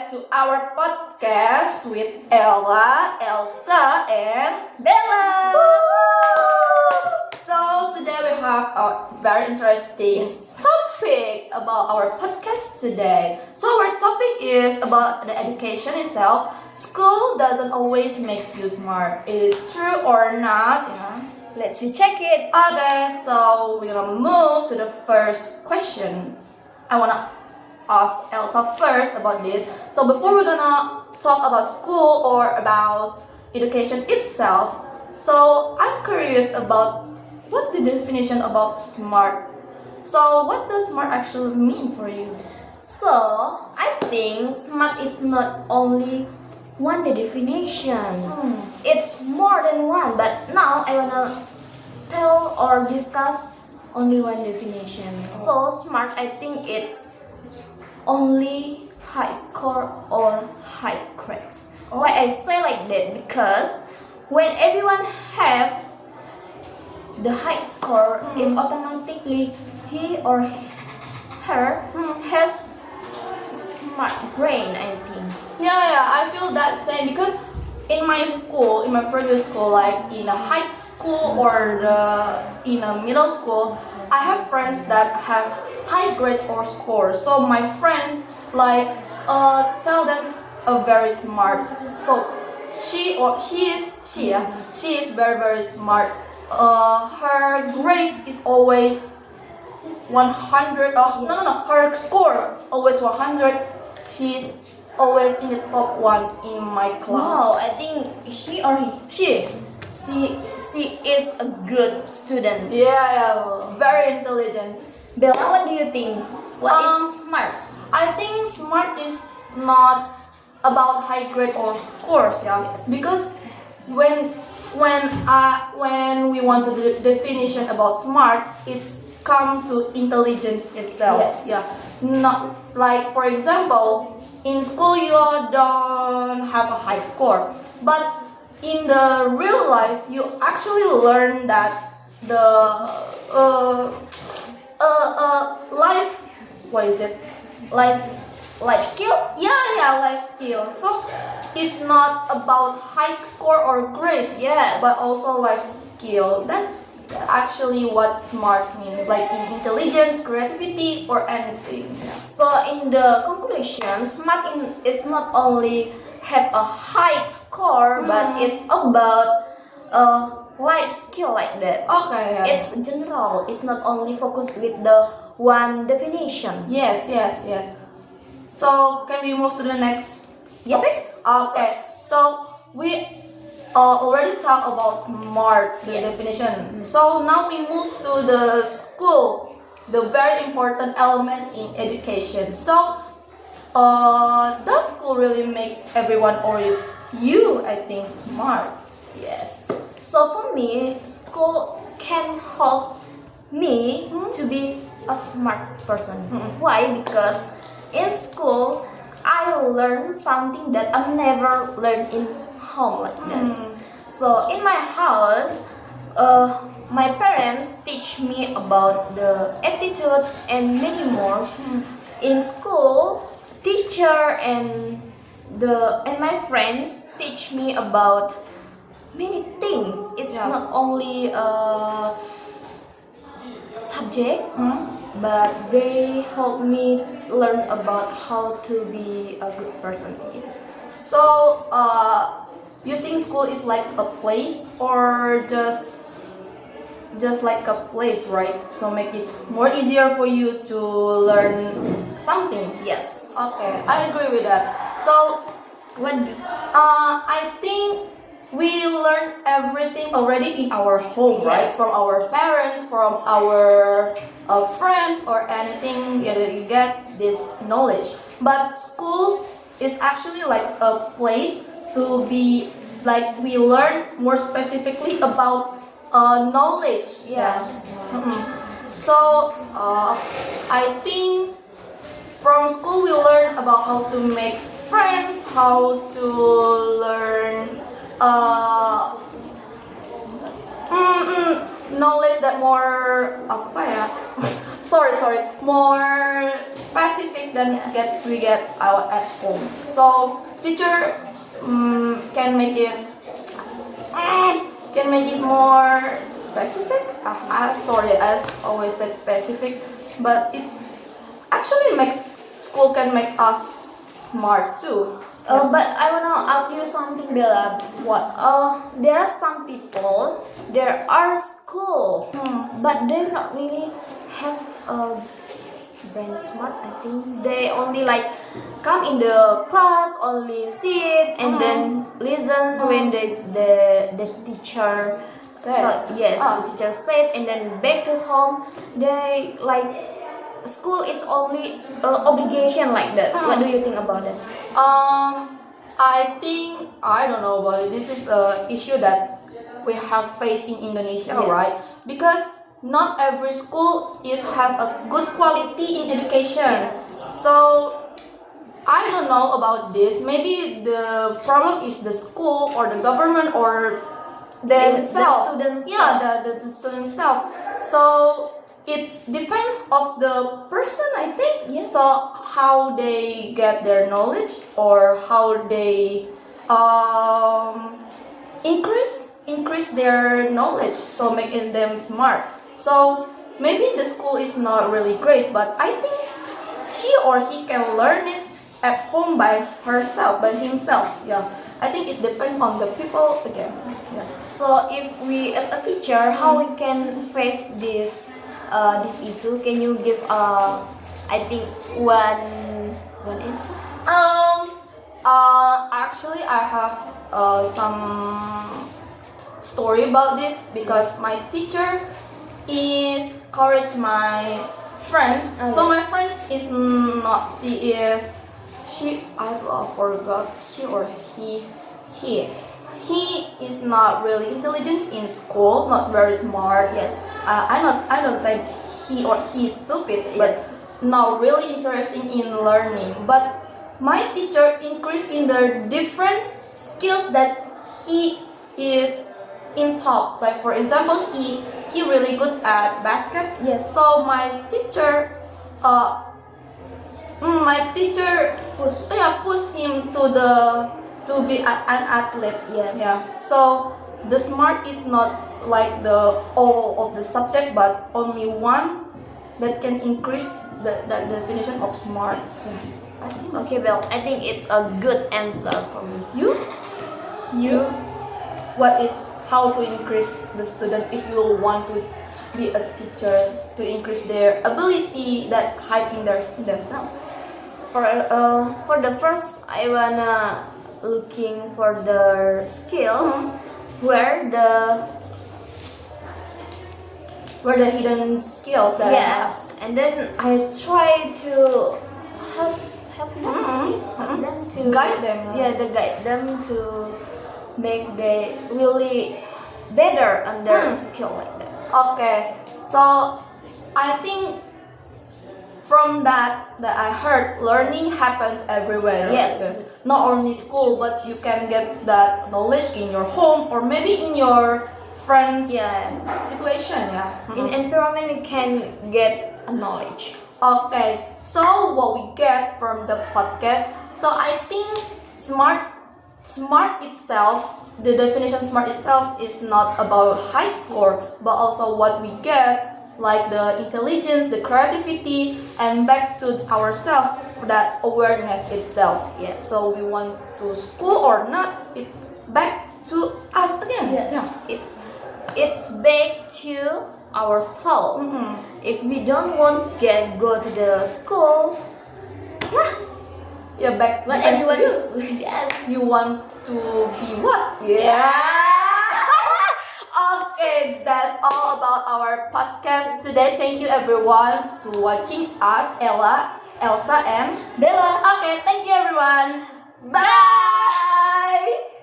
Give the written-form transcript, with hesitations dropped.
back to our podcast with Ella, Elsa, and Bella! So today we have a very interesting topic about our podcast today. So our topic is about the education itself. School doesn't always make you smart. It is true or not? Let's check it. Okay, so we're gonna move to the first question. I wanna ask Elsa first about this. So before we're gonna talk about school or about education itself, so I'm curious about what the definition about smart. So what does smart actually mean for you? So, I think smart is not only one definition. It's more than one, but now I wanna tell or discuss only one definition. So, smart, I think it's only high score or high grade. Why I say like that? Because when everyone have the high score, it's automatically he or her has smart brain, I think. Yeah, I feel that same because in my school, in my previous school, like in a high school or in a middle school, I have friends that have high grades or scores. So my friends like tell them very smart. So she is very smart. Her grades is always 100. Oh no, her score always 100. She's always in the top one in my class. Wow, I think she or he, She she is a good student. yeah, very intelligent. Bella, what do you think? What is smart? I think smart is not about high grade or scores, yeah. Yes. Because when we want to do definition about smart, it's come to intelligence itself. Yes. Yeah. Not like for example, in school you don't have a high score, but in the real life you actually learn that the life, what is it? Life skill? Yeah, life skill. So it's not about high score or grades, Yes. but also life skill. That's actually what smart means, like in intelligence, creativity, or anything. So in the conclusion, smart is not only have a high score, but it's about life skill like that. Okay. Yeah. It's general. It's not only focused with the one definition. Yes. So can we move to the next? Yes. Okay. So we already talked about smart, the Yes. definition. So now we move to the school, the very important element in education. So, does school really make everyone or you I think smart? Yes. So for me, school can help me to be a smart person. Why? Because in school, I learn something that I never learned in home like this. So in my house, my parents teach me about the attitude and many more. In school, teacher and my friends teach me about many things. It's Yeah. not only a subject, but they help me learn about how to be a good person. So, you think school is like a place or just like a place, right? So make it more easier for you to learn something. Yes. Okay, I agree with that. So, What? I think we learn everything already in our home, right? Yes. From our parents, from our friends, or anything that you get this knowledge. But schools is actually like a place to be like we learn more specifically about knowledge. Yes. So I think from school we learn about how to make friends, how to learn knowledge that more apa ya more specific than we get out at home. So teacher can make it more specific. I'm sorry, I always said specific, but it's actually makes school can make us smart too. But I wanna ask you something, Bella. What? There are some people. There are school, but they not really have a brain smart. I think they only like come in the class, only sit and then listen when the teacher Said. yes, the teacher said, and then back to home. They like school is only obligation like that. What do you think about that? I think I don't know about it. This is a issue that we have faced in Indonesia, Yes. right? Because not every school is have a good quality in education. Yes. So I don't know about this. Maybe the problem is the school or the government or themselves. students Yeah, the student self. So it depends of the person, I think. Yes. So how they get their knowledge or how they increase their knowledge, so making them smart. So maybe the school is not really great, but I think she or he can learn it at home by himself. Yeah, I think it depends on the people again. Yes. So if we as a teacher, how we can face this issue? Can you give I think one answer? Actually, I have some story about this because my teacher is encourage my friends. So my friend is not. I forgot she or he is not really intelligent in school, not very smart. Yes. I don't say he or he stupid, but Yes. not really interested in learning. But my teacher increased in the different skills that he is in top. Like for example, he really good at basket. Yes. So my teacher push him to be an athlete. Yes. Yeah. So the smart is not like the all of the subject, but only one that can increase the definition of smart. Yes. I think that's Okay, well, I think it's a good answer for me. you. What is how to increase the student if you want to be a teacher to increase their ability that hide in themselves? For the first, I wanna looking for the skills where the hidden skills that I have. yes, and then I try to help them, help them to Guide them. Yeah, to guide them to make they really better on their skill like that. Okay, so I think from that I heard learning happens everywhere. Yes. Not only school, but you can get that knowledge in your home or maybe in your friends' Yes. situation. Yeah. In environment, we can get a knowledge. Okay, so what we get from the podcast, so I think smart itself, the definition smart itself is not about high score, but also what we get, like the intelligence, the creativity, and back to ourselves, that awareness itself. Yes. So we want to school or not, it back to us again. Yes. It's back to our soul. If we don't want to go to the school, Yeah, back what depends to everyone you. yes. You want to be what? Yeah. Okay, that's all about our podcast today. Thank you everyone to watching us, Ella, Elsa, and Bella. okay. Thank you everyone. Bye.